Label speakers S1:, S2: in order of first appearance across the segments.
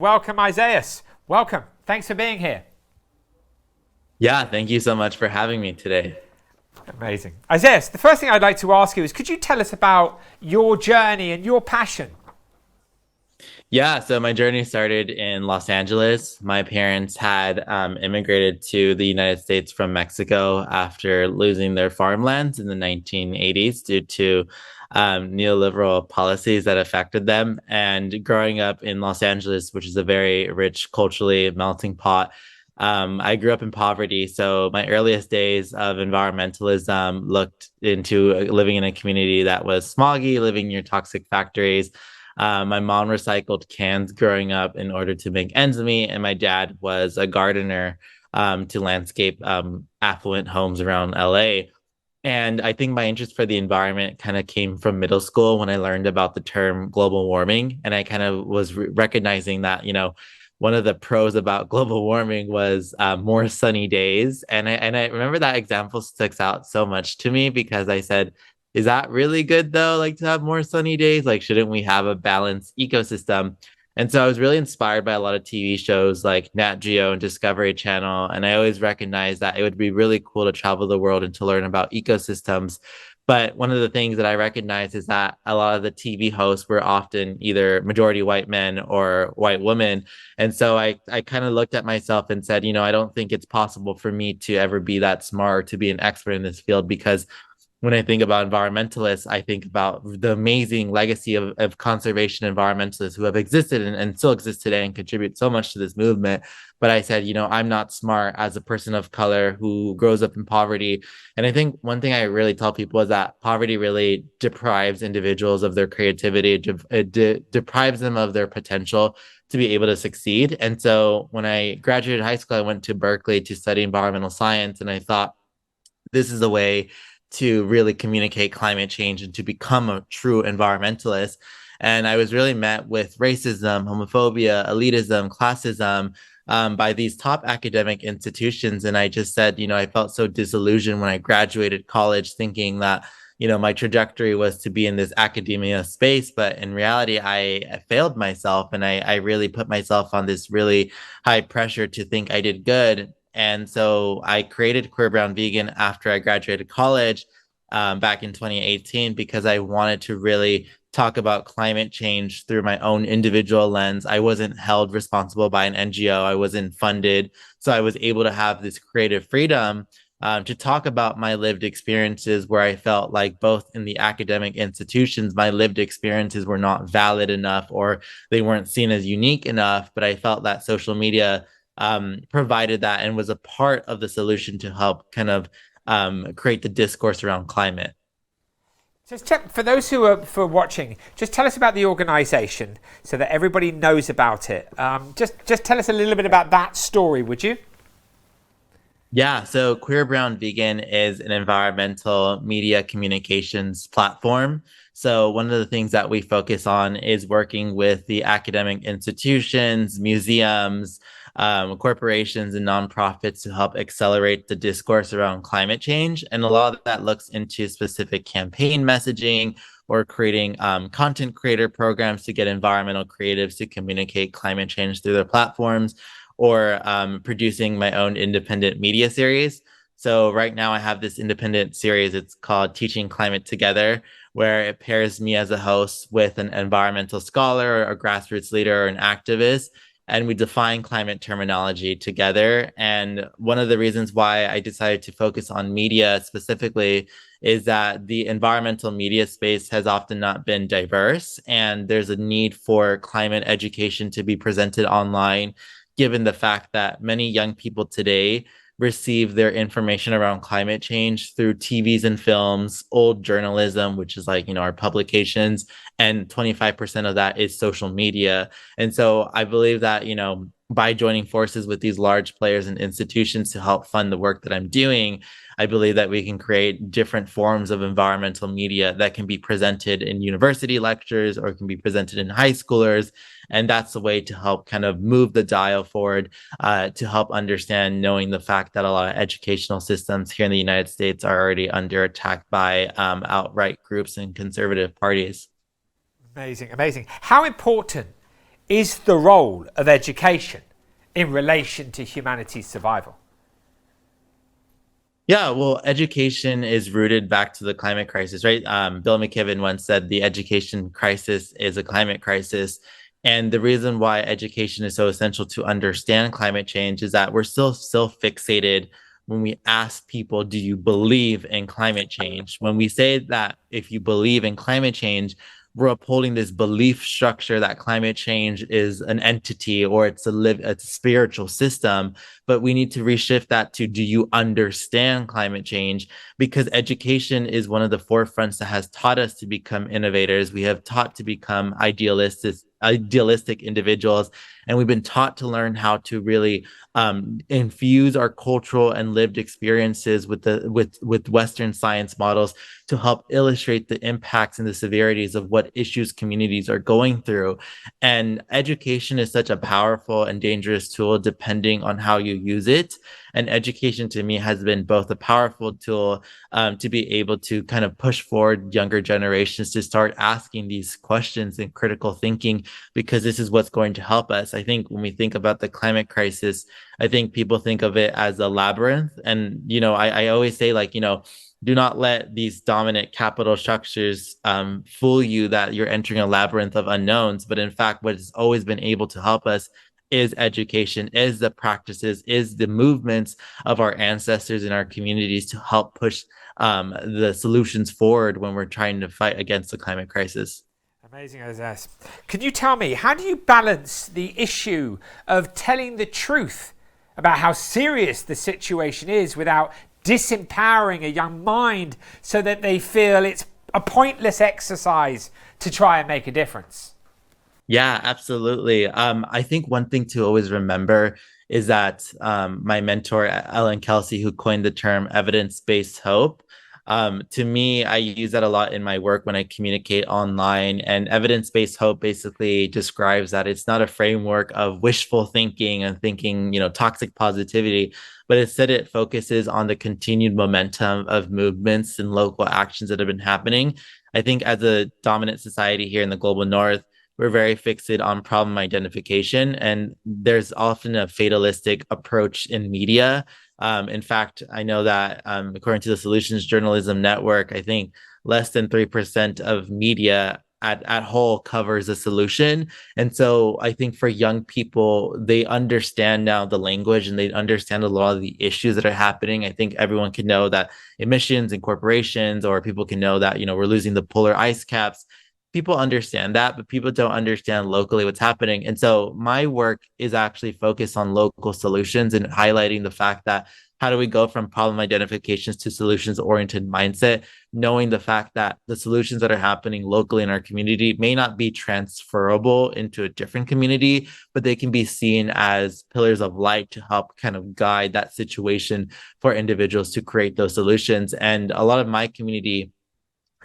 S1: Welcome, Isaias. Welcome. Thanks for being here.
S2: Yeah, thank you so much for having me today.
S1: Amazing. Isaias, the first thing I'd like to ask you is could you tell us about your journey and your passion?
S2: Yeah, so my journey started in Los Angeles. My parents had immigrated to the United States from Mexico after losing their farmlands in the 1980s due to neoliberal policies that affected them. And growing up in Los Angeles, which is a very rich culturally melting pot, I grew up in poverty. So my earliest days of environmentalism looked into living in a community that was smoggy, living near toxic factories. My mom recycled cans growing up in order to make ends meet, and my dad was a gardener to landscape affluent homes around LA. And I think my interest for the environment kind of came from middle school when I learned about the term global warming. And I kind of was recognizing that, one of the pros about global warming was more sunny days. And I remember that example sticks out so much to me because I said, is that really good though? Like to have more sunny days? Like, shouldn't we have a balanced ecosystem? And so I was really inspired by a lot of TV shows like Nat Geo and Discovery Channel. And I always recognized that it would be really cool to travel the world and to learn about ecosystems. But one of the things that I recognize is that a lot of the TV hosts were often either majority white men or white women. And so I kind of looked at myself and said, I don't think it's possible for me to ever be that smart, to be an expert in this field, because when I think about environmentalists, I think about the amazing legacy of conservation environmentalists who have existed and still exist today and contribute so much to this movement. But I said, I'm not smart as a person of color who grows up in poverty. And I think one thing I really tell people is that poverty really deprives individuals of their creativity, deprives them of their potential to be able to succeed. And so when I graduated high school, I went to Berkeley to study environmental science. And I thought, this is a way to really communicate climate change and to become a true environmentalist. And I was really met with racism, homophobia, elitism, classism by these top academic institutions. And I just said, I felt so disillusioned when I graduated college thinking that, my trajectory was to be in this academia space. But in reality, I failed myself and I really put myself on this really high pressure to think I did good. And so I created Queer Brown Vegan after I graduated college back in 2018 because I wanted to really talk about climate change through my own individual lens. I wasn't held responsible by an NGO, I wasn't funded. So I was able to have this creative freedom to talk about my lived experiences where I felt like both in the academic institutions, my lived experiences were not valid enough or they weren't seen as unique enough. But I felt that social media provided that and was a part of the solution to help kind of create the discourse around climate.
S1: For those who are for watching, just tell us about the organisation so that everybody knows about it. Just tell us a little bit about that story, would you?
S2: Yeah, so Queer Brown Vegan is an environmental media communications platform. So, one of the things that we focus on is working with the academic institutions, museums, corporations, and nonprofits to help accelerate the discourse around climate change. And a lot of that looks into specific campaign messaging or creating content creator programs to get environmental creatives to communicate climate change through their platforms or producing my own independent media series. So right now I have this independent series. It's called Teaching Climate Together, where it pairs me as a host with an environmental scholar, or a grassroots leader, or an activist, and we define climate terminology together. And one of the reasons why I decided to focus on media specifically is that the environmental media space has often not been diverse, and there's a need for climate education to be presented online given the fact that many young people today receive their information around climate change through TVs and films, old journalism, which is like, our publications, and 25% of that is social media. And so I believe that, by joining forces with these large players and institutions to help fund the work that I'm doing, I believe that we can create different forms of environmental media that can be presented in university lectures or can be presented in high schoolers. And that's a way to help kind of move the dial forward, to help understand, knowing the fact that a lot of educational systems here in the United States are already under attack by outright groups and conservative parties.
S1: Amazing, amazing. How important is the role of education in relation to humanity's survival?
S2: Yeah, well, education is rooted back to the climate crisis, right? Bill McKibben once said the education crisis is a climate crisis. And the reason why education is so essential to understand climate change is that we're still fixated when we ask people, do you believe in climate change? When we say that if you believe in climate change, we're upholding this belief structure that climate change is an entity or it's a spiritual system. But we need to reshift that to, do you understand climate change? Because education is one of the forefronts that has taught us to become innovators. We have taught to become idealistic individuals, and we've been taught to learn how to really infuse our cultural and lived experiences with Western science models to help illustrate the impacts and the severities of what issues communities are going through. And education is such a powerful and dangerous tool depending on how you use it. And education to me has been both a powerful tool to be able to kind of push forward younger generations to start asking these questions and critical thinking, because this is what's going to help us. I think when we think about the climate crisis, I think people think of it as a labyrinth. And, I always say, like, do not let these dominant capital structures fool you that you're entering a labyrinth of unknowns. But in fact, what has always been able to help us is education, is the practices, is the movements of our ancestors in our communities to help push the solutions forward when we're trying to fight against the climate crisis.
S1: Amazing, Isaias. Can you tell me, how do you balance the issue of telling the truth about how serious the situation is without disempowering a young mind so that they feel it's a pointless exercise to try and make a difference?
S2: Yeah, absolutely. I think one thing to always remember is that my mentor, Ellen Kelsey, who coined the term evidence-based hope, to me, I use that a lot in my work when I communicate online. And evidence-based hope basically describes that it's not a framework of wishful thinking and thinking, toxic positivity, but instead it focuses on the continued momentum of movements and local actions that have been happening. I think as a dominant society here in the global north, we're very fixated on problem identification, and there's often a fatalistic approach in media. In fact, I know that according to the Solutions Journalism Network, I think less than 3% of media at whole covers a solution. And so I think for young people, they understand now the language and they understand a lot of the issues that are happening. I think everyone can know that emissions and corporations, or people can know that, we're losing the polar ice caps. People understand that, but people don't understand locally what's happening. And so my work is actually focused on local solutions and highlighting the fact that how do we go from problem identifications to solutions oriented mindset, knowing the fact that the solutions that are happening locally in our community may not be transferable into a different community, but they can be seen as pillars of light to help kind of guide that situation for individuals to create those solutions. And a lot of my community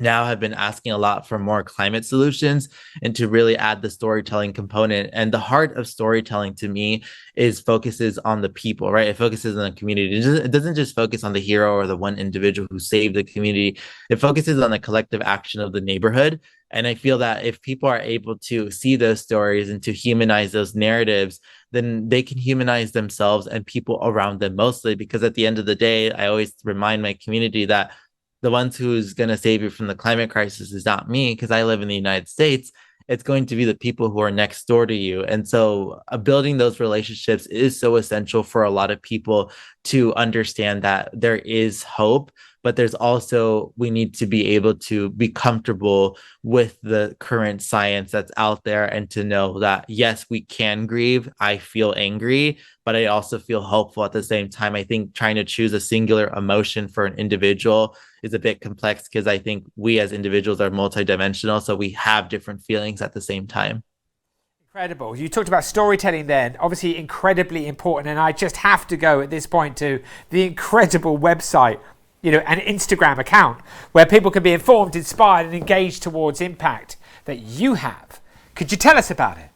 S2: now have been asking a lot for more climate solutions and to really add the storytelling component. And the heart of storytelling to me is focuses on the people, right? It focuses on the community. It doesn't just focus on the hero or the one individual who saved the community. It focuses on the collective action of the neighborhood. And I feel that if people are able to see those stories and to humanize those narratives, then they can humanize themselves and people around them mostly. Because at the end of the day, I always remind my community that the ones who's going to save you from the climate crisis is not me, because I live in the United States. It's going to be the people who are next door to you. And so building those relationships is so essential for a lot of people to understand that there is hope, but there's also, we need to be able to be comfortable with the current science that's out there and to know that, yes, we can grieve. I feel angry, but I also feel hopeful at the same time. I think trying to choose a singular emotion for an individual is a bit complex, because I think we as individuals are multidimensional. So we have different feelings at the same time.
S1: Incredible. You talked about storytelling then, obviously incredibly important. And I just have to go at this point to the incredible website, an Instagram account where people can be informed, inspired, and engaged towards impact that you have. Could you tell us about it?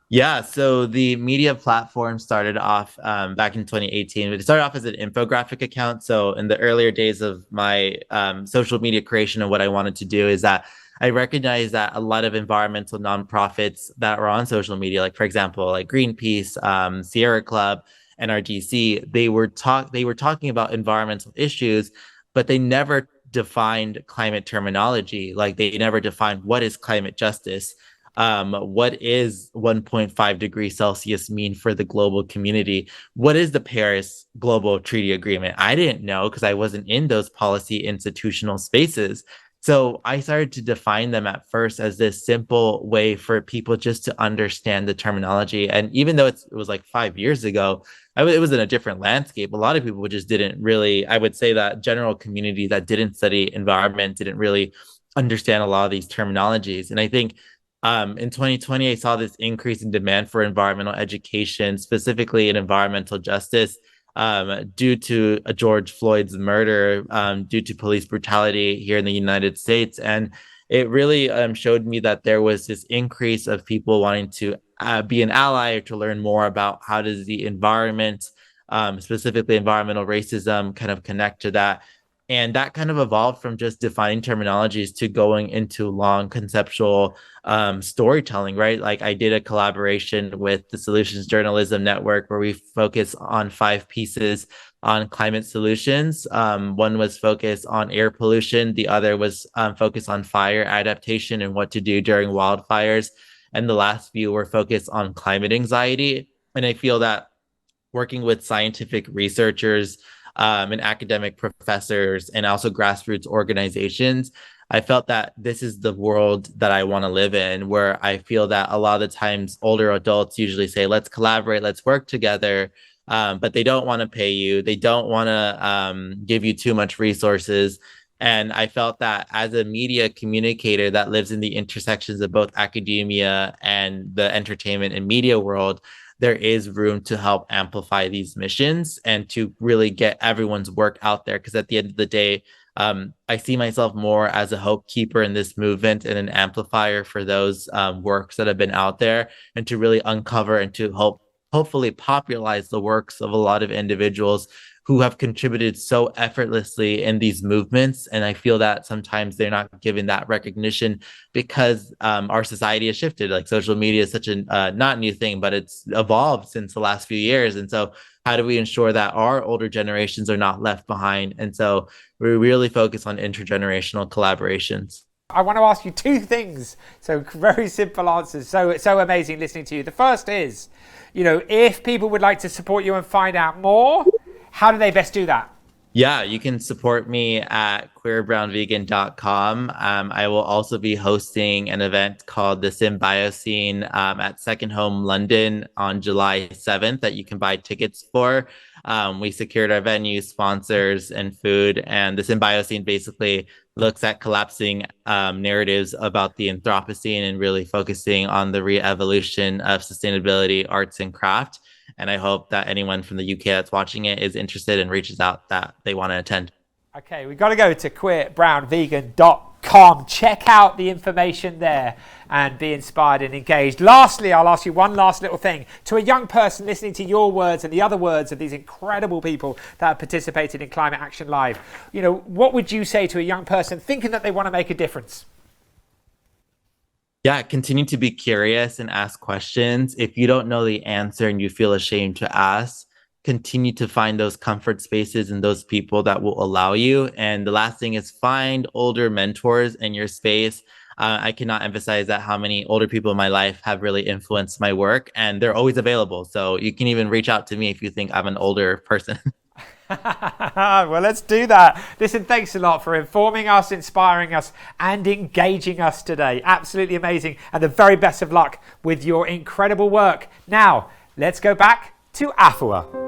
S2: Yeah, so the media platform started off back in 2018. It started off as an infographic account. So in the earlier days of my social media creation, and what I wanted to do is that I recognize that a lot of environmental nonprofits that are on social media, like for example, like Greenpeace, Sierra Club, NRDC, they were talking about environmental issues, but they never defined climate terminology. Like they never defined what is climate justice. What is 1.5 degrees Celsius mean for the global community? What is the Paris Global Treaty Agreement? I didn't know because I wasn't in those policy institutional spaces. So I started to define them at first as this simple way for people just to understand the terminology. And even though it was like 5 years ago, it was in a different landscape. A lot of people just didn't really, I would say that general community that didn't study environment didn't really understand a lot of these terminologies. And I think in 2020, I saw this increase in demand for environmental education, specifically in environmental justice, due to George Floyd's murder, due to police brutality here in the United States. And it really showed me that there was this increase of people wanting to be an ally or to learn more about how does the environment, specifically environmental racism, kind of connect to that. And that kind of evolved from just defining terminologies to going into long conceptual storytelling, right? Like I did a collaboration with the Solutions Journalism Network where we focus on 5 pieces on climate solutions. One was focused on air pollution. The other was focused on fire adaptation and what to do during wildfires. And the last few were focused on climate anxiety. And I feel that working with scientific researchers and academic professors and also grassroots organizations, I felt that this is the world that I want to live in, where I feel that a lot of the times older adults usually say, let's collaborate, let's work together. But they don't want to pay you. They don't want to give you too much resources. And I felt that as a media communicator that lives in the intersections of both academia and the entertainment and media world, there is room to help amplify these missions and to really get everyone's work out there. Because at the end of the day, I see myself more as a hope keeper in this movement and an amplifier for those works that have been out there, and to really uncover and to hopefully popularize the works of a lot of individuals who have contributed so effortlessly in these movements. And I feel that sometimes they're not given that recognition because our society has shifted. Like social media is such a not new thing, but it's evolved since the last few years. And so how do we ensure that our older generations are not left behind? And so we really focus on intergenerational collaborations.
S1: I want to ask you 2 things. So very simple answers. So amazing listening to you. The first is, if people would like to support you and find out more, how do they best do that?
S2: Yeah, you can support me at queerbrownvegan.com. I will also be hosting an event called the Symbiocene at Second Home London on July 7th that you can buy tickets for. We secured our venue, sponsors, and food. And the Symbiocene basically looks at collapsing narratives about the Anthropocene and really focusing on the re-evolution of sustainability, arts, and craft. And I hope that anyone from the UK that's watching it is interested and reaches out that they want to attend.
S1: Okay, we've got to go to queerbrownvegan.com. Check out the information there and be inspired and engaged. Lastly, I'll ask you one last little thing. To a young person listening to your words and the other words of these incredible people that have participated in Climate Action Live, what would you say to a young person thinking that they want to make a difference?
S2: Yeah, continue to be curious and ask questions. If you don't know the answer and you feel ashamed to ask, continue to find those comfort spaces and those people that will allow you. And the last thing is find older mentors in your space. I cannot emphasize that how many older people in my life have really influenced my work, and they're always available. So you can even reach out to me if you think I'm an older person.
S1: Well, let's do that. Listen, thanks a lot for informing us, inspiring us, and engaging us today. Absolutely amazing. And the very best of luck with your incredible work. Now, let's go back to Afua.